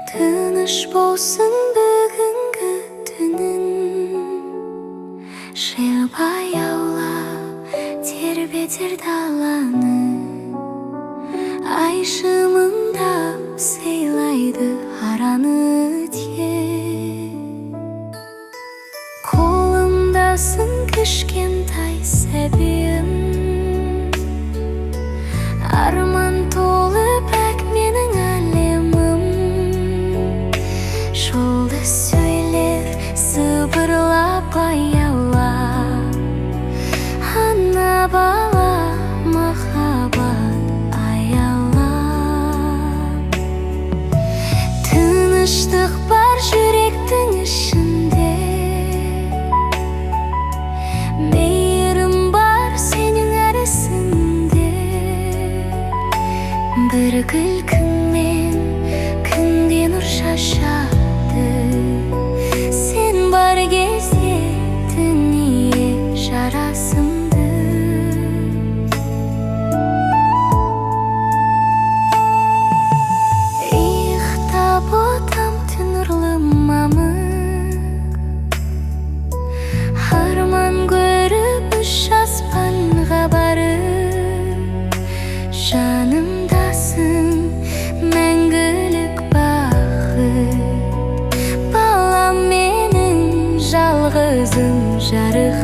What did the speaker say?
Тыныш болсын бүгінгі түнің, желбай аула тербетер даланы, ай шымыңдап сыйлайды араны тек. Қолымдасың кішкентай сәбиім, арман толы пәк менің әлемім. Жолды сөйлер сыбырлап аяулап, ана бала махаббат аялап. Тыныштық бар жүректің ішінде, мейірім бар сенің әр ісіңде. Бір күлкіңмен күнде нұр шашады, сен бар кезде дүние жарасымды. Иықтап отам түн нұрлы мамық, арман көріп үш аспанға барып. Жанымдасың мәңгілік бақыт, балам менің жалғызым жарық